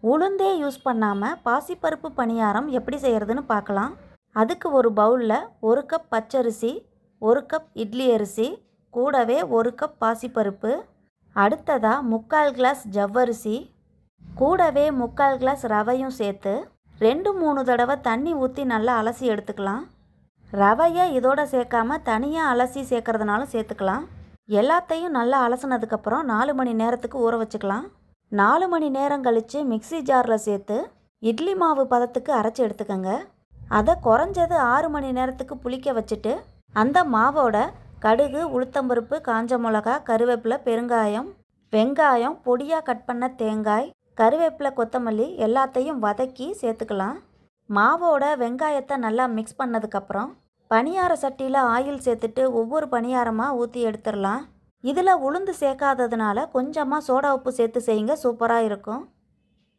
உளுந்தே use பண்ணாமல் பாசிப்பருப்பு பணியாரம் எப்படி செய்கிறதுன்னு பார்க்கலாம். அதுக்கு ஒரு பவுலில் 1 கப் பச்சரிசி, 1 கப் இட்லி அரிசி, கூடவே 1 கப் பாசிப்பருப்பு, அடுத்ததாக 3/4 கிளாஸ் ஜவ்வரிசி, கூடவே 3/4 கிளாஸ் ரவையும் சேர்த்து 2-3 தடவை தண்ணி ஊற்றி நல்லா அலசி எடுத்துக்கலாம். ரவையை இதோட சேர்க்காம தனியாக அலசி சேர்க்கறதுனாலும் சேர்த்துக்கலாம். எல்லாத்தையும் நல்லா அலசினதுக்கப்புறம் 4 மணி நேரத்துக்கு ஊற வச்சுக்கலாம். 4 மணி நேரம் கழித்து மிக்ஸி ஜாரில் சேர்த்து இட்லி மாவு பதத்துக்கு அரைச்சி எடுத்துக்கோங்க. அதை குறைஞ்சது 6 மணி நேரத்துக்கு புளிக்க வச்சுட்டு அந்த மாவோட கடுகு, உளுத்தம்பருப்பு, காஞ்ச மிளகா, கருவேப்பிலை, பெருங்காயம், வெங்காயம், பொடியாக கட் பண்ண தேங்காய், கருவேப்பிலை, கொத்தமல்லி எல்லாத்தையும் வதக்கி சேர்த்துக்கலாம். மாவோட வெங்காயத்தை நல்லா மிக்ஸ் பண்ணதுக்கப்புறம் பணியார சட்டியில் ஆயில் சேர்த்துட்டு ஒவ்வொரு பணியாரமாக ஊற்றி எடுத்துடலாம். இதில் உளுந்து சேர்க்காததுனால கொஞ்சமாக சோடா உப்பு சேர்த்து செய்யுங்க, சூப்பராக இருக்கும்.